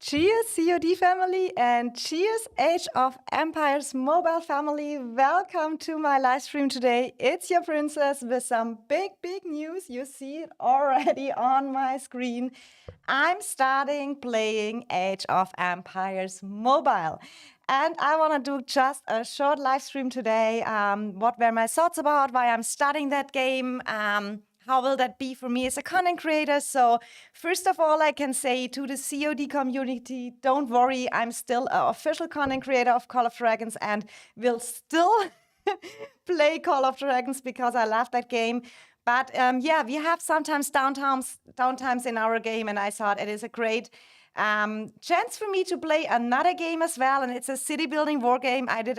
Cheers, COD family, and cheers, Age of Empires mobile family. Welcome to my live stream today. It's your princess with some big news. You see it already on my screen. I'm starting playing Age of Empires mobile. And I want to do just a short live stream today. What were my thoughts about why I'm starting that game? How will that be for me as a content creator? So first of all, I can say to the COD community, don't worry, I'm still an official content creator of Call of Dragons and will still play Call of Dragons because I love that game. But yeah, we have sometimes downtimes in our game, and I thought it is a great chance for me to play another game as well, and it's a city building war game. I did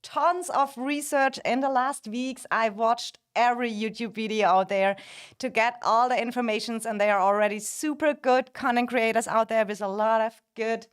tons of research in the last weeks. I watched every YouTube video out there to get all the informations, and there are already super good content creators out there with a lot of good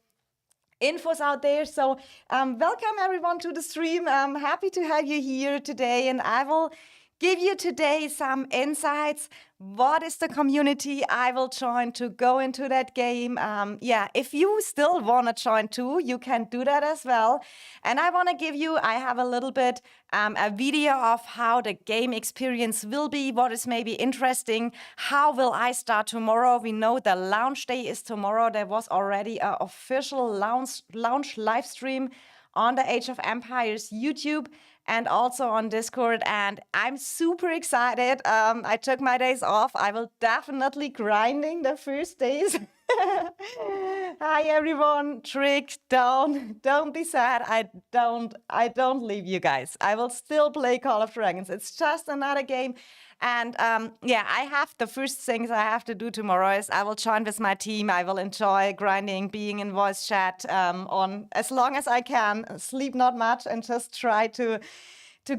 infos out there. So welcome everyone to the stream. I'm happy to have you here today, and I will give you today some insights. What is the community I will join to go into that game? Yeah, if you still want to join too, you can do that as well. And I want to give you, I have a little bit a video of how the game experience will be, what is maybe interesting, how will I start tomorrow? We know the launch day is tomorrow. There was already an official launch live stream on the Age of Empires YouTube and also on Discord, and I'm super excited. I took my days off. I will definitely grinding the first days. Hi everyone, Trick, don't be sad. I don't leave you guys. I will still play Call of Dragons. It's just another game. And yeah, I have the first things I have to do tomorrow is I will join with my team. I will enjoy grinding, being in voice chat on as long as I can, sleep not much, and just try to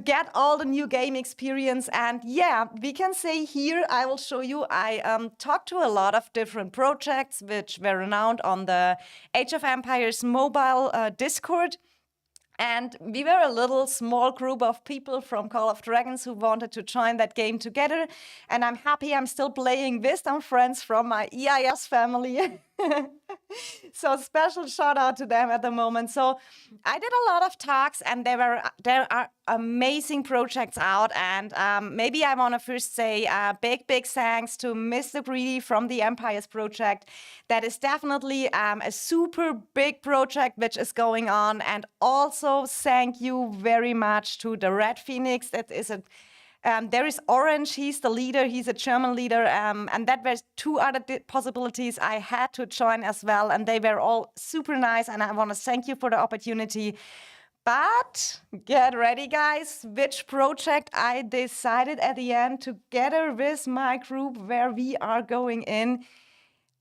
get all the new game experience. And yeah, we can say here, I will show you, I talked to a lot of different projects which were renowned on the Age of Empires mobile Discord. And we were a little small group of people from Call of Dragons who wanted to join that game together. And I'm happy I'm still playing with some friends from my EIS family. So special shout out to them at the moment. So I did a lot of talks, and there are amazing projects out. And maybe I want to first say big thanks to Mr. Greedy from the Empires project. That is definitely a super big project which is going on. And also thank you very much to the Red Phoenix. That is a there is Orange, he's the leader, he's a German leader, and that were two other possibilities I had to join as well, and they were all super nice, and I want to thank you for the opportunity. But get ready, guys, which project I decided at the end together with my group where we are going in.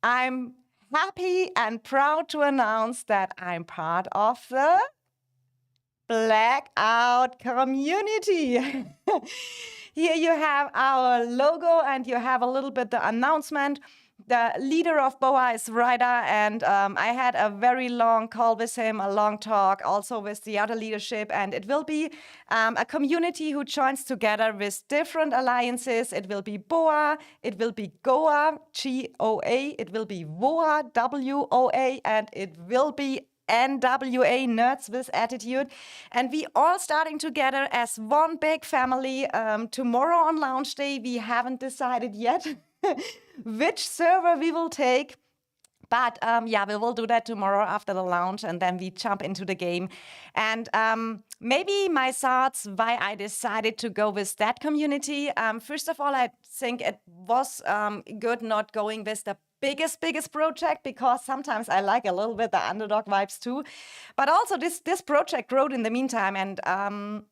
I'm happy and proud to announce that I'm part of the Blackout community. Here you have our logo, and you have a little bit the announcement. The leader of BOA is Ryder, and I had a very long call with him, a long talk also with the other leadership, and it will be a community who joins together with different alliances. It will be BOA, it will be GOA, G-O-A, it will be WOA, W-O-A, and it will be NWA, Nerds with Attitude. And we all starting together as one big family. Tomorrow on launch day, we haven't decided yet which server we will take. But yeah, we will do that tomorrow after the launch, and then we jump into the game. And maybe my thoughts why I decided to go with that community. First of all, I think it was good not going with the biggest project, because sometimes I like a little bit the underdog vibes too. But also this project growed in the meantime, and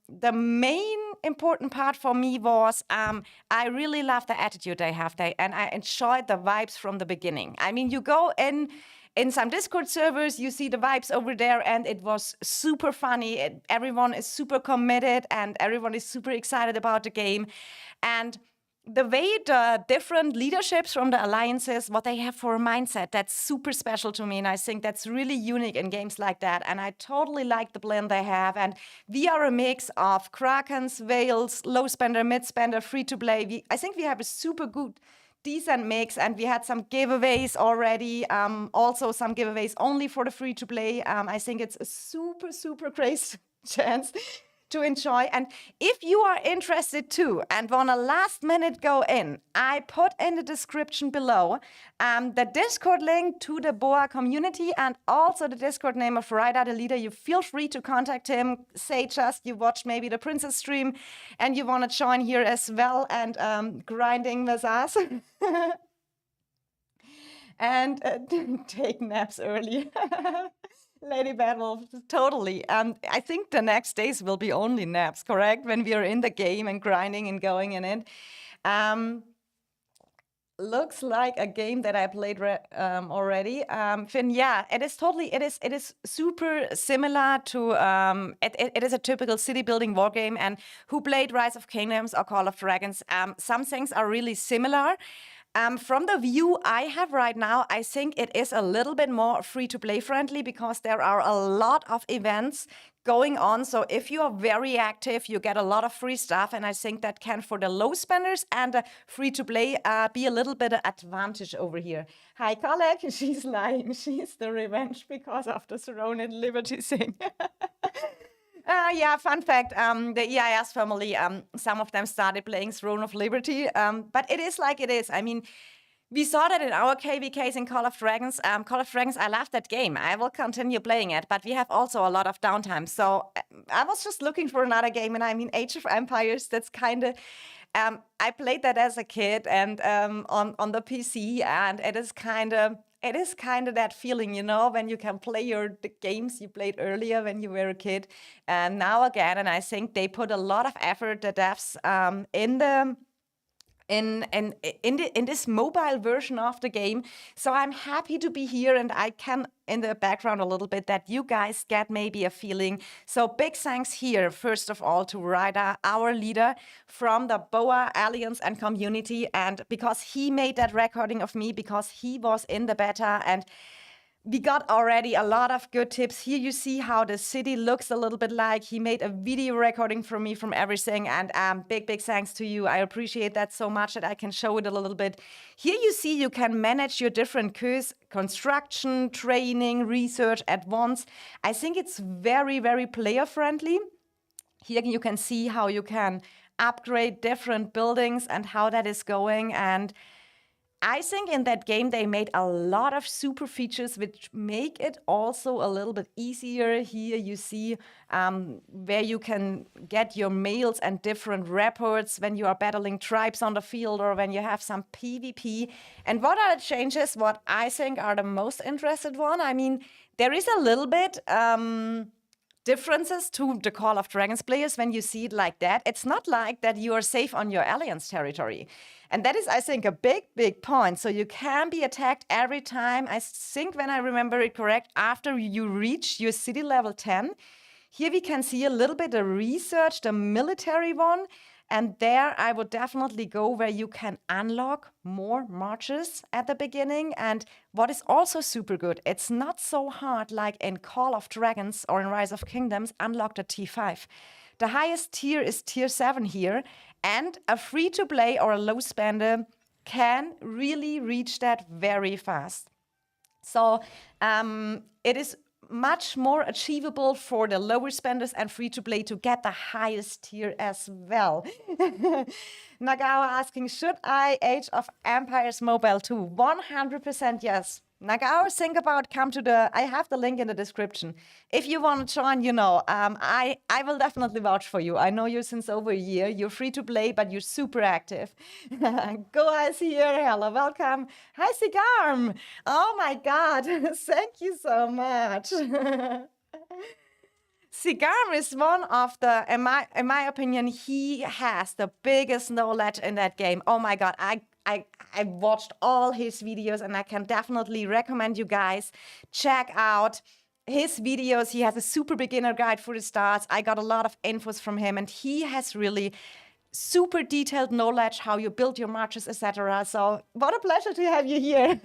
the main important part for me was I really love the attitude they have there, and I enjoyed the vibes from the beginning. I mean, you go in some Discord servers, you see the vibes over there, and it was super funny. Everyone is super committed, and everyone is super excited about the game. And the way the different leaderships from the alliances, what they have for a mindset, that's super special to me. And I think that's really unique in games like that. And I totally like the blend they have. And we are a mix of Krakens, Whales, low spender, mid spender, free to play. I think we have a super good decent mix, and we had some giveaways already. Also some giveaways only for the free to play. I think it's a super great chance to enjoy. And if you are interested too and want to last minute go in, I put in the description below the Discord link to the BOA community and also the Discord name of Ryder, the leader. You feel free to contact him. Say just you watched maybe the Princess stream and you want to join here as well and grinding with us. And take naps early. Lady Battle, totally. I think the next days will be only naps, correct? When we are in the game and grinding and going in it. Looks like a game that I played already. Finn, yeah, it is super similar to, it is a typical city building war game. And who played Rise of Kingdoms or Call of Dragons? Some things are really similar. From the view I have right now, I think it is a little bit more free-to-play friendly because there are a lot of events going on. So if you are very active, you get a lot of free stuff. And I think that can, for the low spenders and the free-to-play, be a little bit of advantage over here. Hi, Colette. She's lying. She's the revenge because of the Throne and Liberty thing. Yeah, fun fact, the EIS family, some of them started playing Throne of Liberty, but it is like it is. I mean, we saw that in our KVKs in Call of Dragons. Call of Dragons, I love that game. I will continue playing it, but we have also a lot of downtime. So I was just looking for another game, and I mean, Age of Empires, that's kind of... I played that as a kid and on the PC, and it is kind of that feeling, you know, when you can play the games you played earlier when you were a kid, and now again. And I think they put a lot of effort, the devs, in this mobile version of the game. So I'm happy to be here, and I can in the background a little bit that you guys get maybe a feeling. So big thanks here, first of all, to Ryder, our leader from the BOA Alliance and community, and because he made that recording of me, because he was in the beta, and we got already a lot of good tips. Here you see how the city looks a little bit like. He made a video recording for me from everything, and big thanks to you. I appreciate that so much that I can show it a little bit. Here you see you can manage your different queues, construction, training, research at once. I think it's very player friendly. Here you can see how you can upgrade different buildings and how that is going. And I think in that game they made a lot of super features which make it also a little bit easier. Here you see where you can get your mails and different reports when you are battling tribes on the field or when you have some PvP. And what are the changes? What I think are the most interested one? I mean, there is a little bit differences to the Call of Dragons players when you see it like that. It's not like that you are safe on your Alliance territory. And that is, I think, a big point. So you can be attacked every time. I think, when I remember it correct, after you reach your city level 10. Here we can see a little bit of research, the military one. And there I would definitely go where you can unlock more marches at the beginning. And what is also super good, it's not so hard like in Call of Dragons or in Rise of Kingdoms, unlock the T5. The highest tier is tier 7 here. And a free-to-play or a low spender can really reach that very fast. So it is much more achievable for the lower spenders and free-to-play to get the highest tier as well. Nagawa asking, should I Age of Empires Mobile too? 100% yes. Nagao, think about I have the link in the description. If you want to join, you know, I will definitely vouch for you. I know you since over a year. You're free to play, but you're super active. Goa's here. Hello, welcome. Hi, Sigarm. Oh my God. Thank you so much. Sigarm is one of the, in my opinion, he has the biggest knowledge in that game. Oh my God, I watched all his videos, and I can definitely recommend you guys check out his videos. He has a super beginner guide for the starts. I got a lot of infos from him, and he has really super detailed knowledge how you build your marches, etc. So what a pleasure to have you here.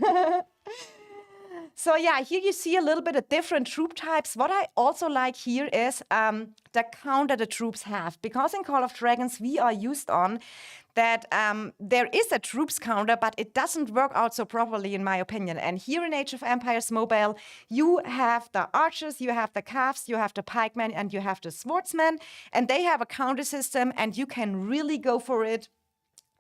So yeah, here you see a little bit of different troop types. What I also like here is the counter the troops have. Because in Call of Dragons, we are used on that there is a troops counter, but it doesn't work out so properly, in my opinion. And here in Age of Empires Mobile, you have the archers, you have the calves, you have the pikemen, and you have the swordsmen. And they have a counter system, and you can really go for it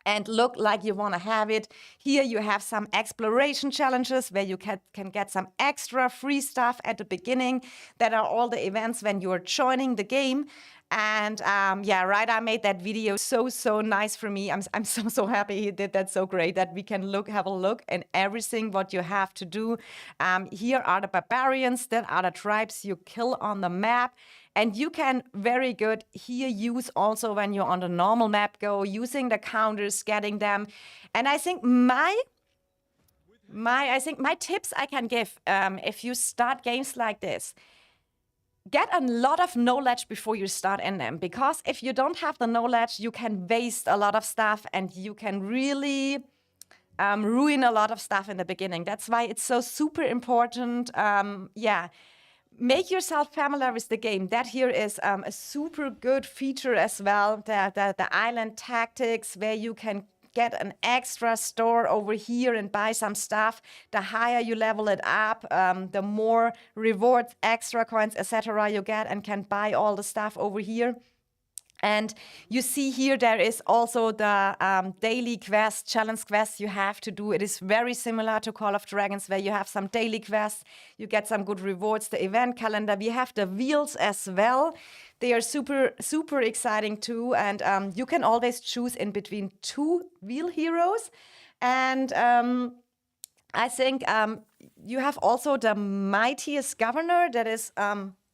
and look like you want to have it. Here you have some exploration challenges where you can get some extra free stuff at the beginning. That are all the events when you're joining the game. And yeah, right, I made that video so nice for me. I'm so happy he did that so great that we can have a look and everything what you have to do. Here are the barbarians, that are the tribes you kill on the map. And you can very good here use also when you're on the normal map go, using the counters, getting them. And I think my tips I can give if you start games like this, get a lot of knowledge before you start in them. Because if you don't have the knowledge, you can waste a lot of stuff and you can really ruin a lot of stuff in the beginning. That's why it's so super important. Yeah. Make yourself familiar with the game. That here is a super good feature as well. The island tactics, where you can get an extra store over here and buy some stuff. The higher you level it up, the more rewards, extra coins, etc. you get, and can buy all the stuff over here. And you see here there is also the daily quest, challenge quests you have to do. It is very similar to Call of Dragons, where you have some daily quests, you get some good rewards, the event calendar. We have the wheels as well. They are super exciting too. And you can always choose in between 2 wheel heroes. And I think you have also the mightiest governor, that is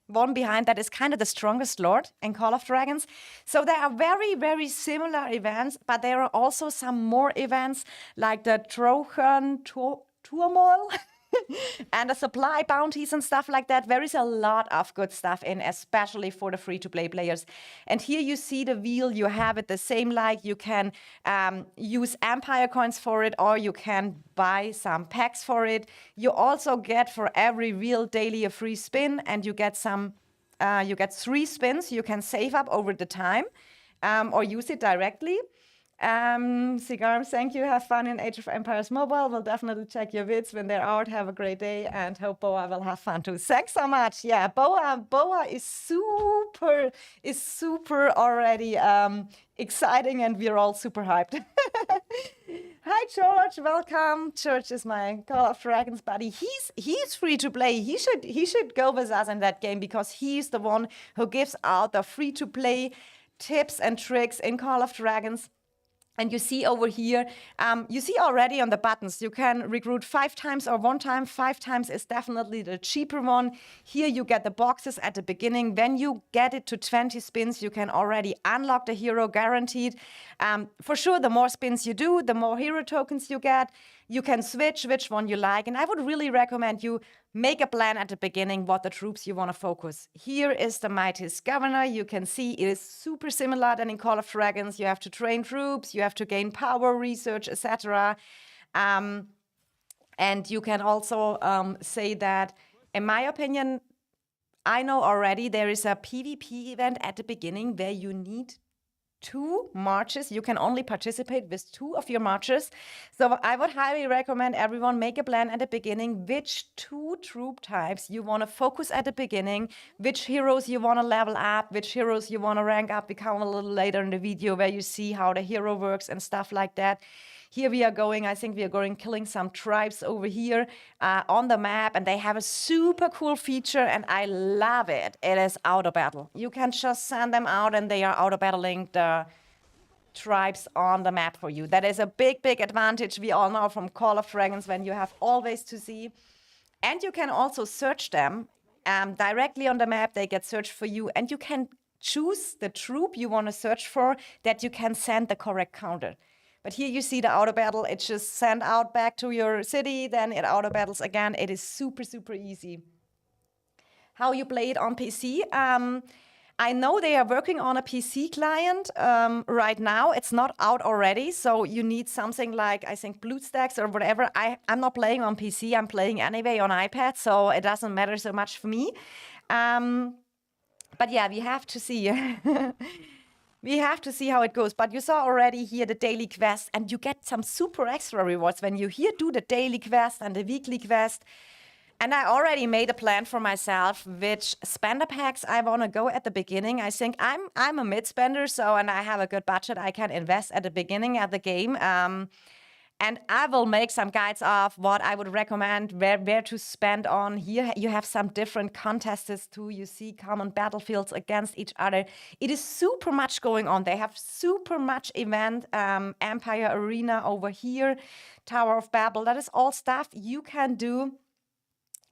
one behind, that is kind of the strongest lord in Call of Dragons. So there are very similar events, but there are also some more events like the Trojan turmoil and the supply bounties and stuff like that. There is a lot of good stuff in, especially for the free-to-play players. And here you see the wheel. You have it the same, like you can use Empire coins for it, or you can buy some packs for it. You also get for every wheel daily a free spin, and you get 3 spins you can save up over the time, or use it directly. Cigar, thank you. Have fun in Age of Empires Mobile. We'll definitely check your vids when they're out. Have a great day, and hope Boa will have fun too. Thanks so much. Yeah, Boa is super already exciting, and we're all super hyped. Hi, George. Welcome. George is my Call of Dragons buddy. He's free to play. He should go with us in that game, because he's the one who gives out the free to play tips and tricks in Call of Dragons. And you see over here, you see already on the buttons, you can recruit 5 times or 1 time. 5 times is definitely the cheaper one. Here you get the boxes at the beginning. When you get it to 20 spins, you can already unlock the hero guaranteed. For sure, the more spins you do, the more hero tokens you get. You can switch which one you like. And I would really recommend you make a plan at the beginning what the troops you want to focus. Here is the mightiest governor. You can see it is super similar than in Call of Dragons. You have to train troops, you have to gain power, research, etc. And you can also say that, in my opinion, I know already there is a PvP event at the beginning where you need 2 marches. You can only participate with 2 of your marches. So I would highly recommend everyone make a plan at the beginning which 2 troop types you want to focus at the beginning, which heroes you want to level up, which heroes you want to rank up. We come a little later in the video where you see how the hero works and stuff like that. Here we are going, I think we are going killing some tribes over here on the map, and they have a super cool feature, and I love it. It is auto battle. You can just send them out and they are auto battling the tribes on the map for you. That is a big advantage we all know from Call of Dragons, when you have always to see. And you can also search them directly on the map. They get searched for you, and you can choose the troop you want to search for, that you can send the correct counter. But here you see the auto battle. It's just sent out back to your city, then it auto battles again. It is super easy. How you play it on PC? I know they are working on a PC client right now. It's not out already, so you need something like, I think, BlueStacks or whatever. I'm not playing on PC. I'm playing anyway on iPad, so it doesn't matter so much for me. But yeah, we have to see. We have to see how it goes. But you saw already here the daily quest, and you get some super extra rewards when you here do the daily quest and the weekly quest. And I already made a plan for myself which spender packs I want to go at the beginning. I think I'm a mid spender, so and I have a good budget. I can invest at the beginning of the game. And I will make some guides of what I would recommend, where to spend on. Here you have some different contests too. You see common battlefields against each other. It is super much going on. They have super much event, Empire Arena over here, Tower of Babel. That is all stuff you can do.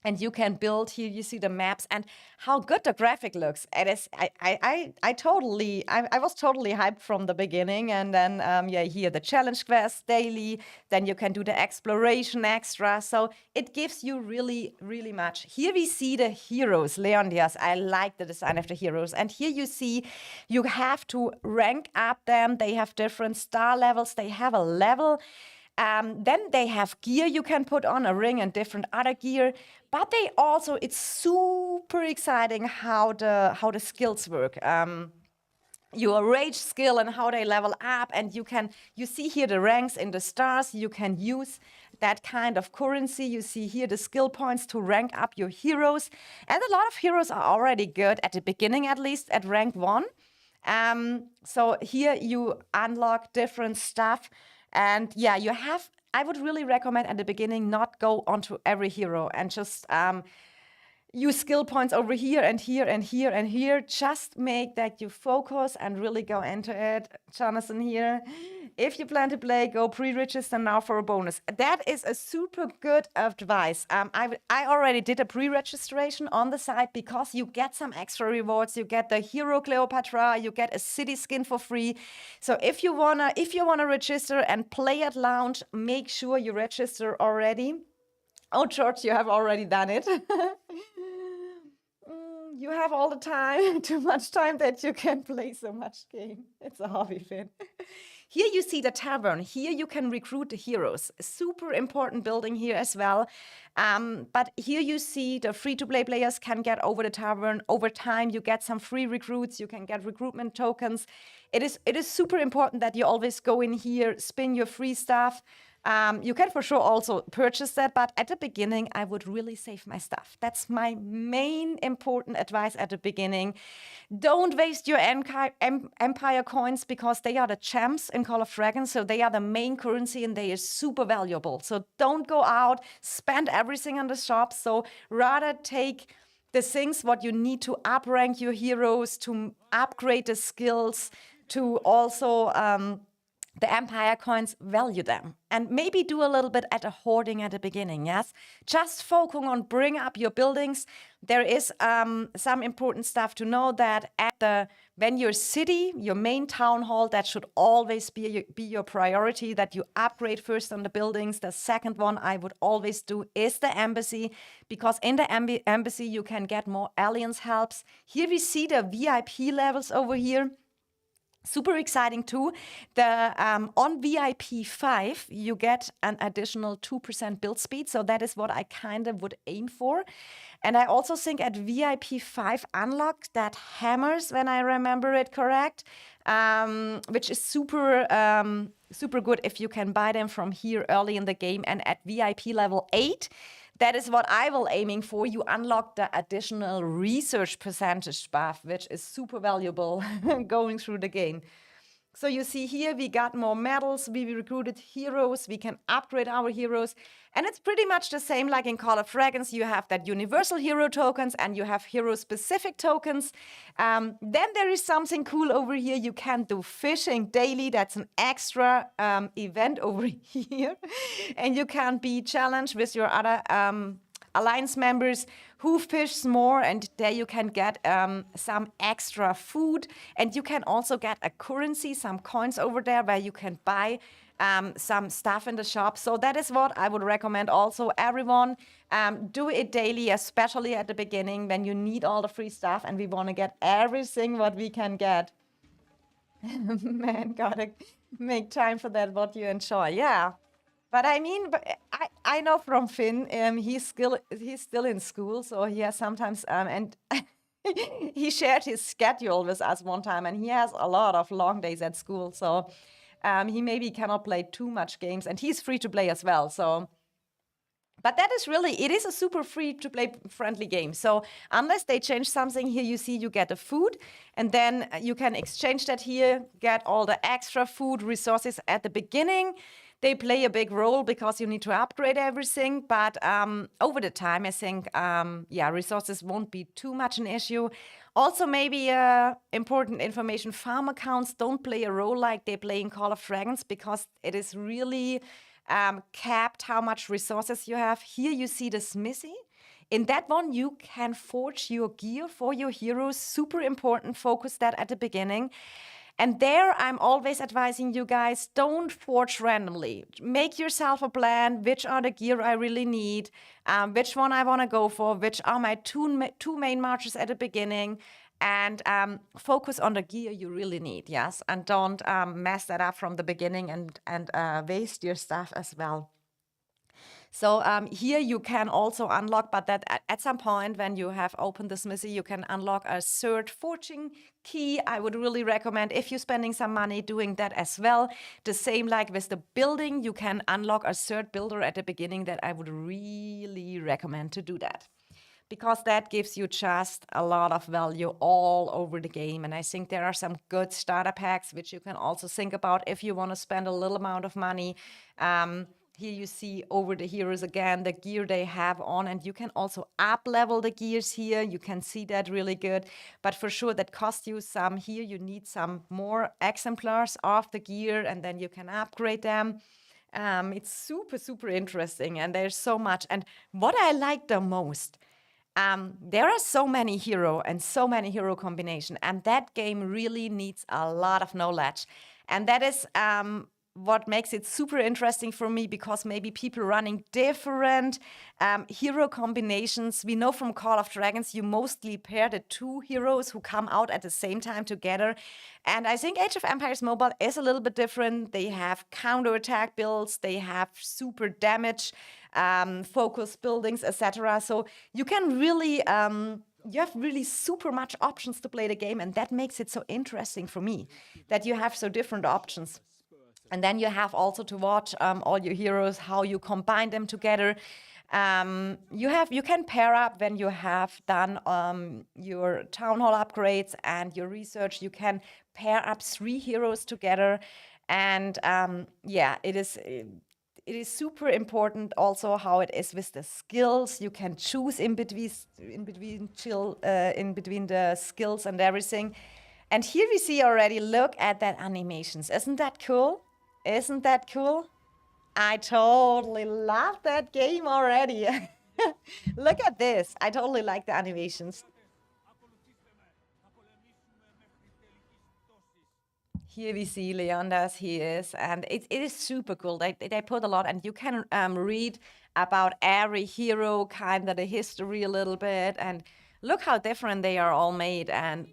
And you can build here. You see the maps and how good the graphic looks. It is. I was totally hyped from the beginning. And then yeah, here the challenge quest daily. Then you can do the exploration extra. So it gives you really, really much. Here we see the heroes, Leondias. I like the design of the heroes. And here you see you have to rank up them. They have different star levels. They have a level. Then they have gear you can put on, a ring and different other gear. But they also, it's super exciting how the skills work. Your rage skill and how they level up, and you see here the ranks in the stars. You can use that kind of currency. You see here the skill points to rank up your heroes. And a lot of heroes are already good at the beginning, at least at rank 1. So here you unlock different stuff. And yeah, I would really recommend at the beginning not go onto every hero and just use skill points over here and here and here and here. Just make that you focus and really go into it. Jonathan here, if you plan to play, go pre-register now for a bonus. That is a super good advice. I already did a pre-registration on the site because you get some extra rewards. You get the hero Cleopatra, you get a city skin for free. So if you wanna register and play at launch, make sure you register already. Oh, George, you have already done it. You have all the time, too much time that you can play so much game. It's a hobby, Finn. Here you see the tavern. Here you can recruit the heroes. Super important building here as well. But here you see the free-to-play players can get over the tavern. Over time, you get some free recruits. You can get recruitment tokens. It is super important that you always go in here, spin your free stuff. You can for sure also purchase that, but at the beginning, I would really save my stuff. That's my main important advice at the beginning. Don't waste your Empire coins because they are the champs in Call of Dragons, so they are the main currency and they are super valuable. So don't go out, spend everything on the shop. So rather take the things what you need to uprank your heroes, to upgrade the skills, to also the Empire coins, value them. And maybe do a little bit at a hoarding at the beginning, yes? Just focus on bring up your buildings. There is some important stuff to know that when your city, your main town hall, that should always be your priority, that you upgrade first on the buildings. The second one I would always do is the embassy, because in the embassy you can get more alliance helps. Here we see the VIP levels over here. Super exciting too. On VIP 5, you get an additional 2% build speed. So that is what I kind of would aim for. And I also think at VIP 5 unlock that hammers, when I remember it correct, which is super good if you can buy them from here early in the game. And at VIP level 8, that is what I will aiming for. You unlock the additional research percentage buff, which is super valuable going through the game. So you see here, we got more medals, we recruited heroes, we can upgrade our heroes. And it's pretty much the same like in Call of Dragons. You have that universal hero tokens and you have hero-specific tokens. Then there is something cool over here. You can do fishing daily. That's an extra event over here. And you can be challenged with your other alliance members who fishes more, and there you can get some extra food, and you can also get a currency, some coins over there where you can buy some stuff in the shop. So that is what I would recommend also. Everyone, do it daily, especially at the beginning when you need all the free stuff and we want to get everything what we can get. Man, gotta make time for that, what you enjoy. Yeah. But I mean, I know from Finn, he's still in school, so he has sometimes and he shared his schedule with us one time, and he has a lot of long days at school, so he maybe cannot play too much games, and he's free to play as well. So, but that is really, it is a super free to play friendly game. So unless they change something here, you see you get a food, and then you can exchange that here, get all the extra food resources at the beginning. They play a big role because you need to upgrade everything. But over the time, I think, yeah, resources won't be too much an issue. Also, maybe important information, farm accounts don't play a role like they play in Call of Dragons, because it is really capped how much resources you have. Here you see the smithy. In that one, you can forge your gear for your heroes. Super important, focus that at the beginning. And there, I'm always advising you guys, don't forge randomly. Make yourself a plan, which are the gear I really need, which one I want to go for, which are my two main marches at the beginning, and focus on the gear you really need, yes? And don't mess that up from the beginning and waste your stuff as well. So here you can also unlock, but that at some point when you have opened the smithy, you can unlock a third forging key. I would really recommend, if you're spending some money, doing that as well. The same like with the building, you can unlock a third builder at the beginning. That I would really recommend to do that, because that gives you just a lot of value all over the game. And I think there are some good starter packs, which you can also think about if you want to spend a little amount of money. Here you see over the heroes again, the gear they have on, and you can also up level the gears here. You can see that really good, but for sure that costs you some. Here you need some more exemplars of the gear, and then you can upgrade them. It's super, super interesting, and there's so much. And what I like the most, there are so many hero combination, and that game really needs a lot of knowledge. And that is what makes it super interesting for me, because maybe people running different hero combinations. We know from Call of Dragons, you mostly pair the two heroes who come out at the same time together. And I think Age of Empires Mobile is a little bit different. They have counterattack builds, they have super damage, focus buildings, etc. So you can really, you have really super much options to play the game, and that makes it so interesting for me, that you have so different options. And then you have also to watch all your heroes, how you combine them together. You can pair up when you have done your town hall upgrades and your research. You can pair up 3 heroes together, and yeah, it is super important also how it is with the skills. You can choose in between the skills and everything. And here we see already, look at that animations. Isn't that cool? Isn't that cool? I totally love that game already. Look at this. I totally like the animations. Here we see Leonidas, he is, and it is super cool. They put a lot, and you can read about every hero, kind of the history a little bit, and look how different they are all made. And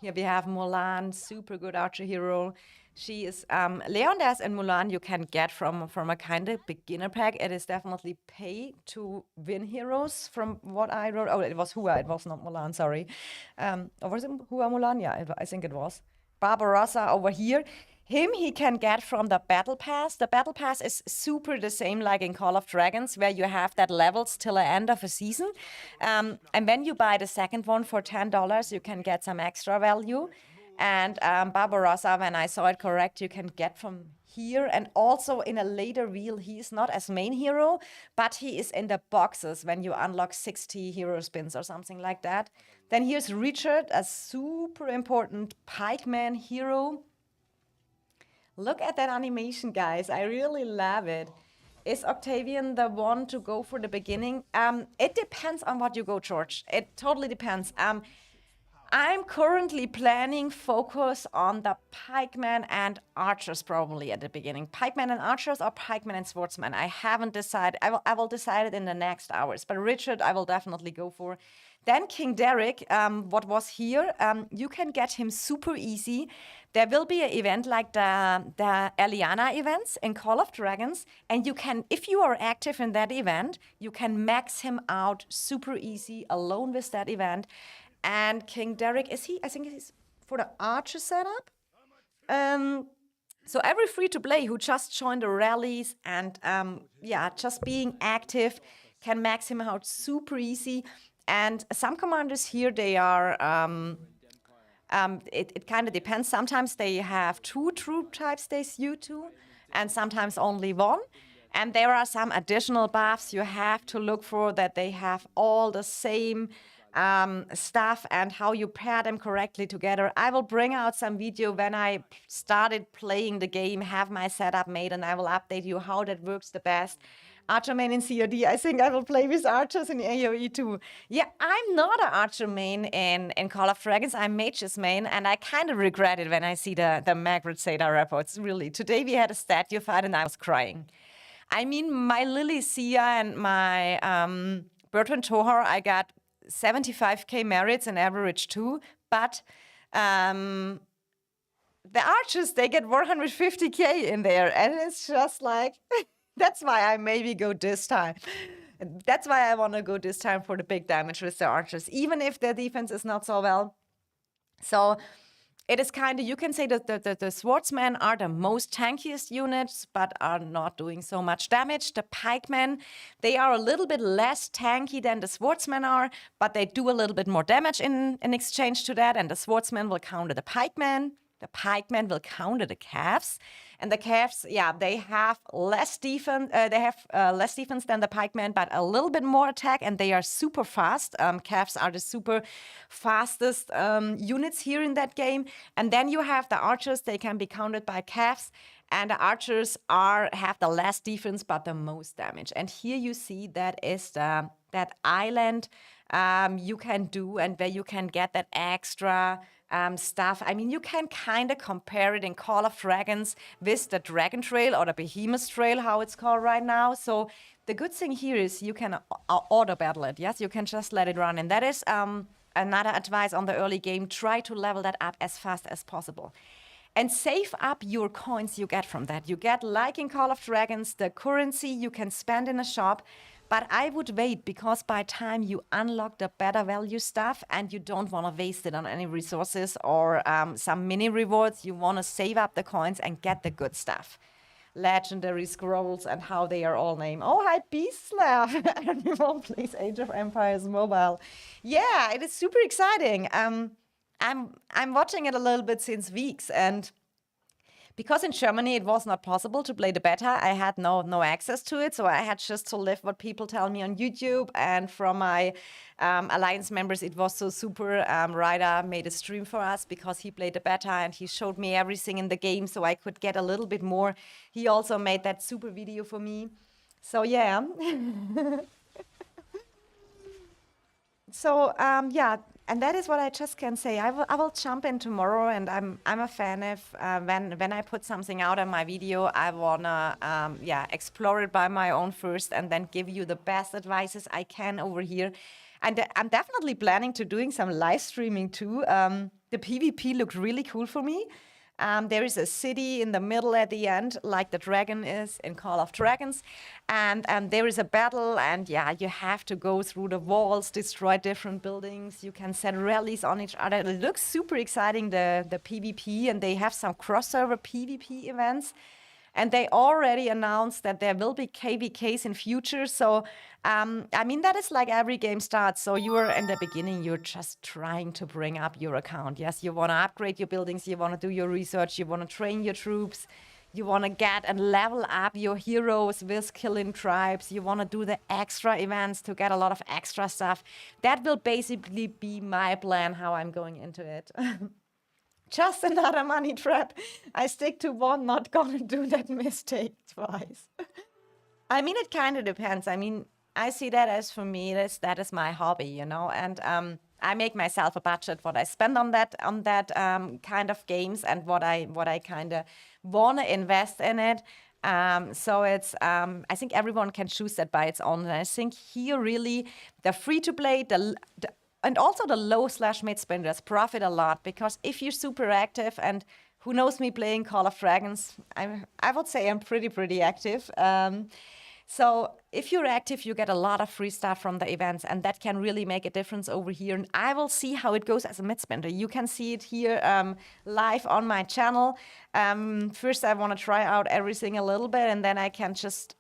here we have Mulan, super good archer hero. She is Leonidas and Mulan you can get from a kind of beginner pack. It is definitely pay to win heroes from what I wrote. Oh, it was Hua, it was not Mulan, sorry. Or was it Hua Mulan? Yeah, I think it was. Barbarossa over here. Him he can get from the Battle Pass. The Battle Pass is super the same like in Call of Dragons, where you have that levels till the end of a season. And when you buy the second one for $10, you can get some extra value. And Barbarossa, when I saw it correct, you can get from here. And also in a later wheel, he is not as main hero, but he is in the boxes when you unlock 60 hero spins or something like that. Then here's Richard, a super important pikeman hero. Look at that animation, guys. I really love it. Is Octavian the one to go for the beginning? It depends on what you go, George. It totally depends. I'm currently planning focus on the pikemen and archers probably at the beginning. Pikemen and archers or pikemen and swordsmen. I haven't decided. I will decide it in the next hours. But Richard, I will definitely go for. Then King Derek, what was here, you can get him super easy. There will be an event like the Eliana events in Call of Dragons. And you can, if you are active in that event, you can max him out super easy alone with that event. And King Derek, is he? I think he's for the archer setup. So every free-to-play who just joined the rallies and just being active can max him out super easy. And some commanders here, they are, it kind of depends. Sometimes they have 2 troop types they suit to, and sometimes only 1. And there are some additional buffs you have to look for, that they have all the same stuff and how you pair them correctly together. I will bring out some video when I started playing the game, have my setup made, and I will update you how that works the best. Archer main in COD, I think I will play with archers in AOE too. Yeah, I'm not an archer main in Call of Dragons, I'm mages main, and I kind of regret it when I see the Margaret Zeta reports, really. Today we had a statue fight and I was crying. I mean, my Lily Sia and my Bertrand Tohar, I got 75k merits in average too, but the archers, they get 150k in there, and it's just like, that's why I maybe go this time. That's why I want to go this time for the big damage with the archers, even if their defense is not so well. So it is kind of, you can say that the swordsmen are the most tankiest units, but are not doing so much damage. The pikemen, they are a little bit less tanky than the swordsmen are, but they do a little bit more damage in exchange to that, and the swordsmen will counter the pikemen. The pikemen will counter the calves, and the calves, yeah, they have less defense. Less defense than the pikemen, but a little bit more attack, and they are super fast. Calves are the super fastest units here in that game. And then you have the archers; they can be countered by calves, and the archers have the less defense but the most damage. And here you see that is that island you can do, and where you can get that extra stuff. I mean, you can kind of compare it in Call of Dragons with the Dragon Trail or the Behemoth Trail, how it's called right now. So the good thing here is you can auto battle it. Yes, you can just let it run. And that is another advice on the early game. Try to level that up as fast as possible. And save up your coins you get from that. You get, like in Call of Dragons, the currency you can spend in a shop. But I would wait, because by time you unlock the better value stuff and you don't want to waste it on any resources or some mini rewards, you want to save up the coins and get the good stuff. Legendary scrolls and how they are all named. Oh, hi, Beast Slav. Everyone plays Age of Empires mobile. Yeah, it is super exciting. I'm watching it a little bit since weeks, and because in Germany it was not possible to play the beta, I had no access to it, so I had just to live what people tell me on YouTube. And from my Alliance members, it was so super. Ryder made a stream for us because he played the beta and he showed me everything in the game so I could get a little bit more. He also made that super video for me. So yeah. So yeah, and that is what I just can say. I will jump in tomorrow, and I'm a fan of when I put something out on my video, I wanna explore it by my own first, and then give you the best advices I can over here. And I'm definitely planning to doing some live streaming too. The PvP looked really cool for me. There is a city in the middle at the end, like the dragon is in Call of Dragons. And there is a battle, and yeah, you have to go through the walls, destroy different buildings. You can set rallies on each other. It looks super exciting, the PvP, and they have some crossover PvP events. And they already announced that there will be KVKs in future. So, I mean, that is like every game starts. So you are in the beginning, you're just trying to bring up your account. Yes, you want to upgrade your buildings, you want to do your research, you want to train your troops, you want to get and level up your heroes with killing tribes, you want to do the extra events to get a lot of extra stuff. That will basically be my plan, how I'm going into it. Just another money trap. I stick to one, not gonna do that mistake twice. I mean, it kind of depends. I mean, I see that as, for me, that is my hobby, you know, and I make myself a budget what I spend on that kind of games and what I kind of want to invest in it. So it's I think everyone can choose that by its own. And I think here really the free to play, and also the low/mid spenders profit a lot, because if you're super active, and who knows me playing Call of Dragons, I would say I'm pretty active. So if you're active, you get a lot of free stuff from the events, and that can really make a difference over here. And I will see how it goes as a mid-spender. You can see it here live on my channel. First, I want to try out everything a little bit, and then I can just,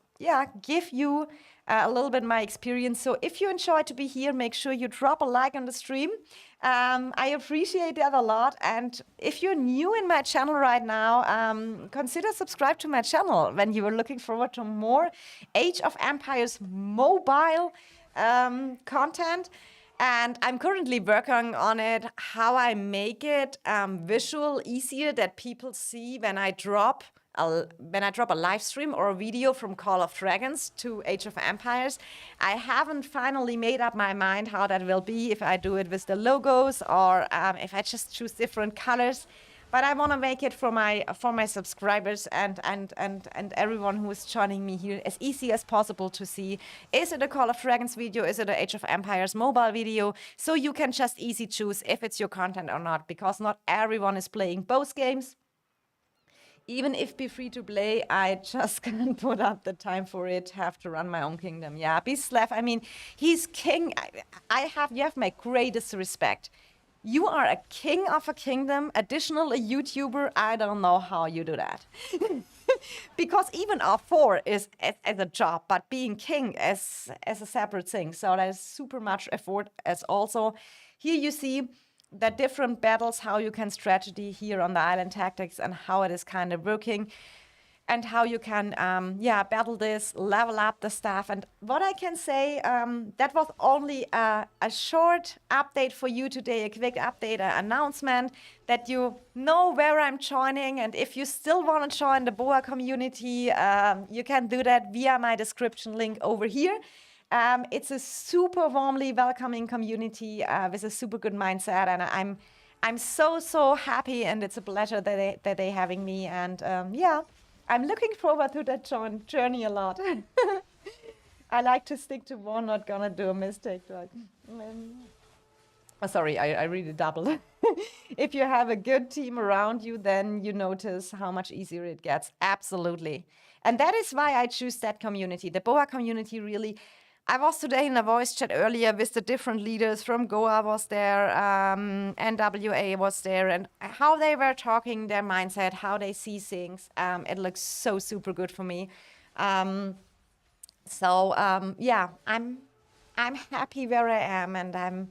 give you a little bit my experience. So if you enjoy to be here, make sure you drop a like on the stream. I appreciate that a lot. And if you're new in my channel right now, consider subscribe to my channel when you are looking forward to more Age of Empires mobile content. And I'm currently working on it, how I make it visual, easier, that people see when I drop a live stream or a video from Call of Dragons to Age of Empires. I haven't finally made up my mind how that will be, if I do it with the logos or if I just choose different colors. But I want to make it for my subscribers and everyone who is joining me here as easy as possible to see. Is it a Call of Dragons video? Is it an Age of Empires mobile video? So you can just easy choose if it's your content or not, because not everyone is playing both games. Even if be free to play, I just can't put up the time for it. Have to run my own kingdom. Yeah, Bislav, I mean, he's king. You have my greatest respect. You are a king of a kingdom, additional a YouTuber. I don't know how you do that. Because even R4 is as a job, but being king as a separate thing. So there's super much effort as also. Here you see the different battles, how you can strategy here on the island tactics and how it is kind of working, and how you can, battle this, level up the stuff. And what I can say, that was only a short update for you today, a quick update, an announcement that you know where I'm joining. And if you still want to join the BOA community, you can do that via my description link over here. It's a super warmly welcoming community with a super good mindset, and I'm so happy, and it's a pleasure that they having me, and I'm looking forward to that journey a lot. I like to stick to one, not gonna do a mistake. Right? Sorry, I really doubled. If you have a good team around you, then you notice how much easier it gets. Absolutely, and that is why I choose that community, the BOA community. Really. I was today in a voice chat earlier with the different leaders from Goa was there, NWA was there, and how they were talking, their mindset, how they see things. It looks so super good for me. I'm happy where I am, and I'm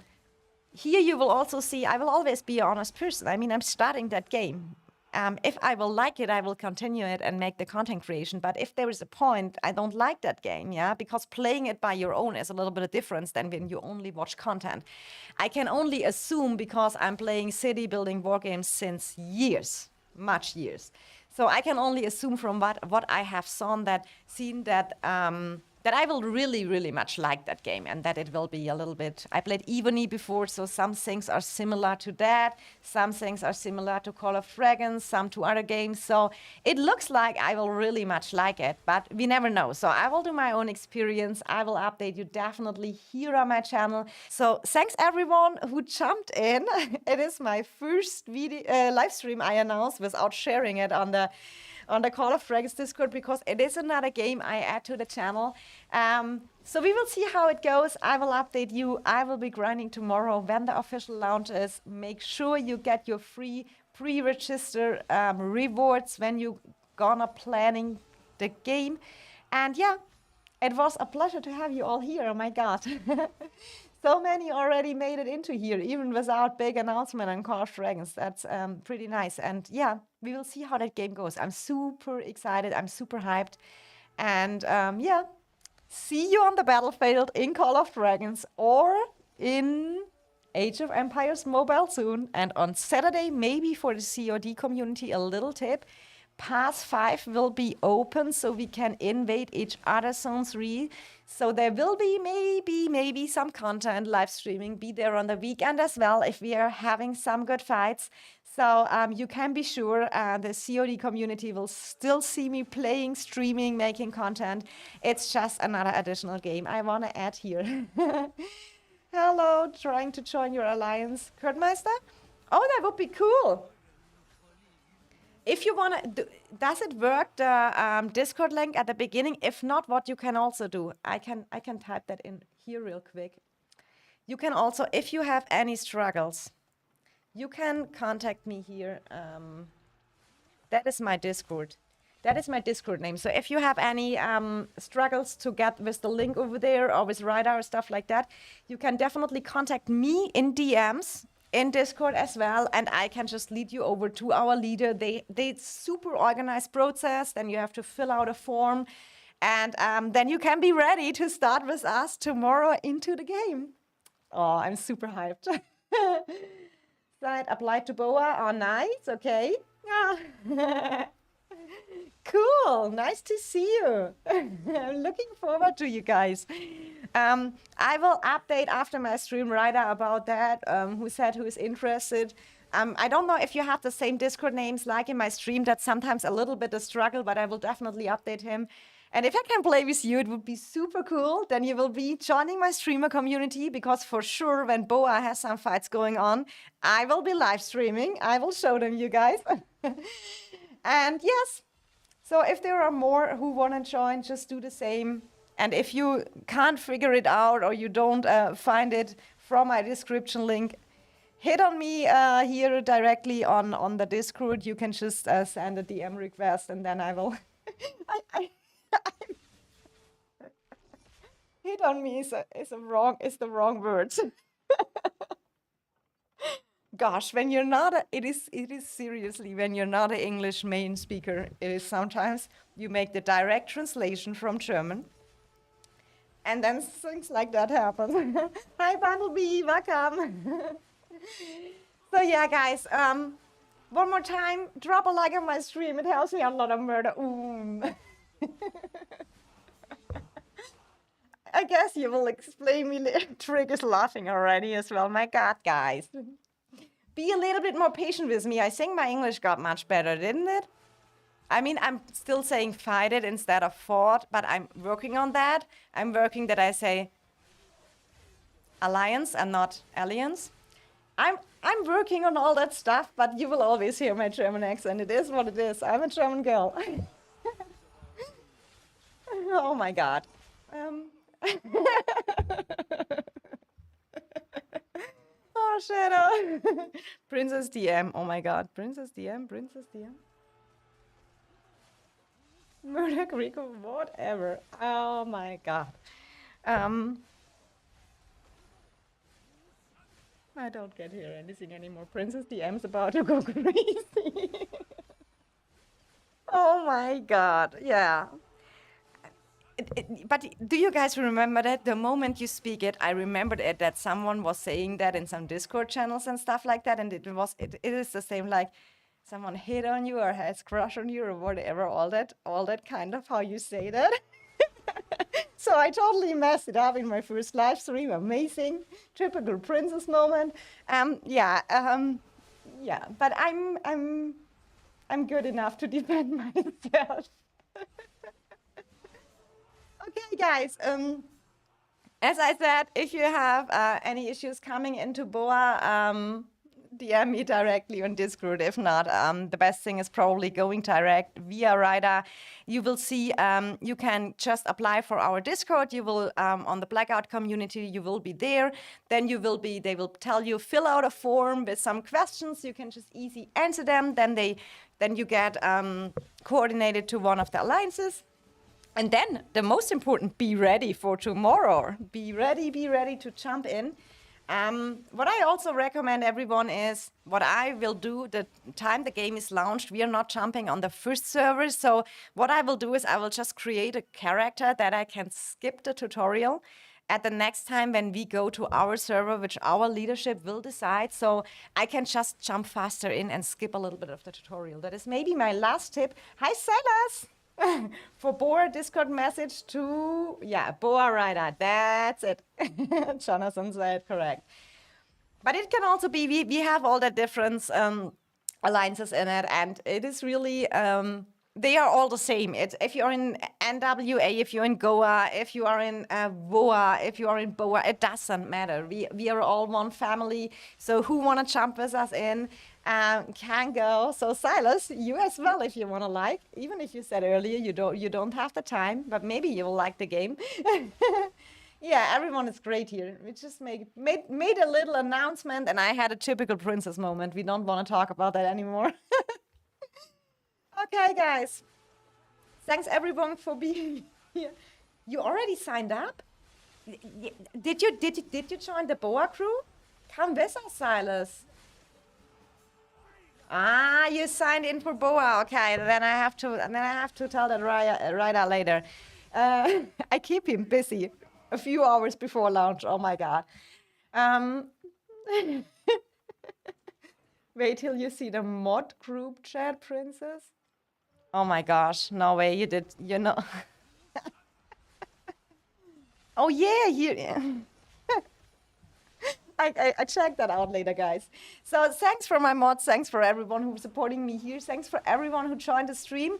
here. You will also see I will always be an honest person. I mean, I'm starting that game. If I will like it, I will continue it and make the content creation. But if there is a point, I don't like that game, because playing it by your own is a little bit of difference than when you only watch content. I can only assume, because I'm playing city building war games since years, much years. So I can only assume from what I have seen that I will really much like that game, and that it will be a little bit. I played Ebony before, so some things are similar to that. Some things are similar to Call of Dragons, some to other games. So it looks like I will really much like it, but we never know. So I will do my own experience. I will update you definitely here on my channel. So thanks everyone who jumped in. It is my first live stream I announced without sharing it on the Call of Dragons Discord, because it is another game I add to the channel. So we will see how it goes. I will update you. I will be grinding tomorrow when the official launch is. Make sure you get your free pre-register rewards when you gonna planning the game. And it was a pleasure to have you all here. Oh my God. So many already made it into here, even without big announcement on Call of Dragons. That's pretty nice. And we will see how that game goes. I'm super excited. I'm super hyped. And see you on the battlefield in Call of Dragons or in Age of Empires mobile soon. And on Saturday, maybe for the COD community, a little tip. Pass 5 will be open so we can invade each other's zone 3. So there will be maybe some content live streaming be there on the weekend as well if we are having some good fights. So you can be sure the COD community will still see me playing, streaming, making content. It's just another additional game I want to add here. Hello, trying to join your alliance. Kurtmeister? Oh, that would be cool. If you want to, does it work, the Discord link at the beginning? If not, what you can also do, I can type that in here real quick. You can also, if you have any struggles, you can contact me here. That is my Discord. That is my Discord name. So if you have any struggles to get with the link over there or with Radar or stuff like that, you can definitely contact me in DMs in Discord as well, and I can just lead you over to our leader. They super organized process. Then you have to fill out a form, and then you can be ready to start with us tomorrow into the game. Oh, I'm super hyped. Site applied to BOA. Oh, nice. Okay. Yeah. Cool. Nice to see you. I'm looking forward to you guys. I will update after my stream Ryder about that, who said who is interested. I don't know if you have the same Discord names like in my stream. That's sometimes a little bit a struggle, but I will definitely update him. And if I can play with you, it would be super cool. Then you will be joining my streamer community, because for sure when BOA has some fights going on, I will be live streaming. I will show them you guys. And yes, so if there are more who want to join, just do the same. And if you can't figure it out or you don't find it from my description link, hit on me here directly on the Discord. You can just send a DM request, and then I will... hit on me is the wrong word. Gosh, when you're not it is seriously, when you're not an English main speaker, it is sometimes you make the direct translation from German, and then things like that happen. Hi, Bumblebee, welcome. So yeah, guys, one more time, drop a like on my stream. It helps me a lot of murder. I guess you will explain me. Trick is laughing already as well. My God, guys. Be a little bit more patient with me. I think my English got much better, didn't it? I mean, I'm still saying fight it instead of fought, but I'm working on that. I'm working that I say alliance and not alliance. I'm working on all that stuff, but you will always hear my German accent. It is what it is. I'm a German girl. Oh my God. Oh, Shadow. Princess DM. Oh my God. Princess DM. Princess DM. Murder Rico. Whatever. Oh my God. I don't get here anything anymore. Princess DM's about to go crazy. Oh my God. Yeah. But do you guys remember that the moment you speak it, I remembered it that someone was saying that in some Discord channels and stuff like that, and it is the same, like someone hit on you or has crush on you or whatever, all that kind of how you say that. So I totally messed it up in my first live stream. Amazing, typical princess moment. Yeah, but I'm good enough to defend myself. Okay, guys, as I said, if you have any issues coming into BOA, DM me directly on Discord. If not, the best thing is probably going direct via Ryder. You will see, you can just apply for our Discord. You will, on the Blackout community, you will be there. Then they will tell you, fill out a form with some questions. You can just easy answer them. Then you get coordinated to one of the alliances. And then the most important, be ready for tomorrow. Be ready to jump in. What I also recommend everyone is, what I will do the time the game is launched, we are not jumping on the first server. So what I will do is I will just create a character that I can skip the tutorial. at the next time when we go to our server, which our leadership will decide. So I can just jump faster in and skip a little bit of the tutorial. That is maybe my last tip. Hi, Silas! For Boa, Discord message to, yeah, Boa Rider. That's it. Jonathan said correct. But it can also be, we have all the different alliances in it, and it is really, they are all the same. If you're in NWA, if you're in Goa, if you are in VOA, if you are in Boa, it doesn't matter. We are all one family. So who want to jump with us in can go. So Silas, you as well, if you want to like, even if you said earlier you don't have the time, but maybe you will like the game. Yeah, everyone is great here. We just made a little announcement, and I had a typical princess moment. We don't want to talk about that anymore. Okay, guys. Thanks everyone for being here. You already signed up? Did you join the Boa crew? Come with us, Silas. Ah, you signed in for Boa. Okay, then I have to tell that Ryder later. I keep him busy a few hours before launch. Oh my god. Wait till you see the mod group chat, princess. Oh my gosh, no way, you know. Oh yeah, I checked that out later, guys. So thanks for my mods, thanks for everyone who's supporting me here, thanks for everyone who joined the stream.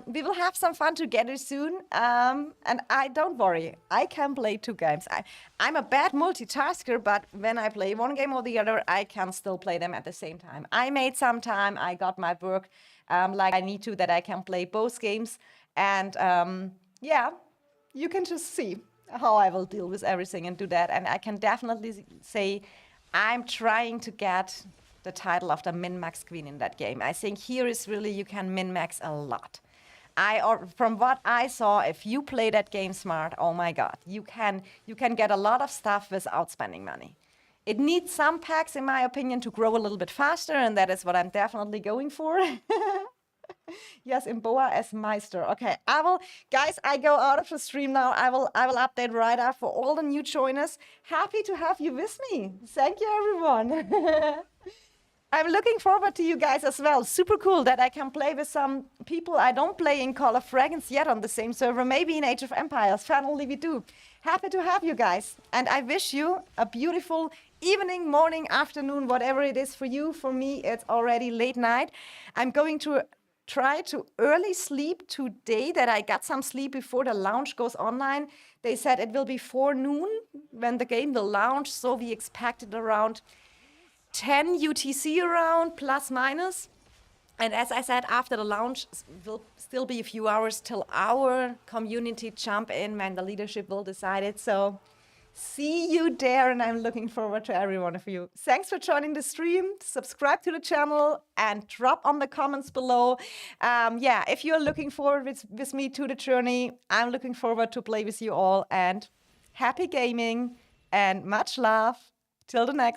We will have some fun together soon, and don't worry, I can play 2 games. I'm a bad multitasker, but when I play one game or the other, I can still play them at the same time. I made some time, I got my work like I need to, that I can play both games, and yeah, you can just see how I will deal with everything and do that. And I can definitely say I'm trying to get the title of the min-max queen in that game. I think here is really, you can min-max a lot. From what I saw, if you play that game smart, oh my god, you can get a lot of stuff without spending money. It needs some packs, in my opinion, to grow a little bit faster, and that is what I'm definitely going for. Yes, in Boa as Meister. Okay, guys, I go out of the stream now. I will update right after for all the new joiners. Happy to have you with me. Thank you, everyone. I'm looking forward to you guys as well. Super cool that I can play with some people I don't play in Call of Dragons yet on the same server. Maybe in Age of Empires. Finally, we do. Happy to have you guys. And I wish you a beautiful evening, morning, afternoon, whatever it is for you. For me, it's already late night. I'm going to try to early sleep today, that I got some sleep before the launch goes online. They said it will be 4 noon when the game will launch, so we expect it around 10 UTC around, plus minus. And as I said, after the launch, will still be a few hours till our community jump in when the leadership will decide it. So see you there, and I'm looking forward to every one of you. Thanks for joining the stream. Subscribe to the channel and drop on the comments below. Yeah, if you're looking forward with me to the journey, I'm looking forward to play with you all. And happy gaming and much love. Till the next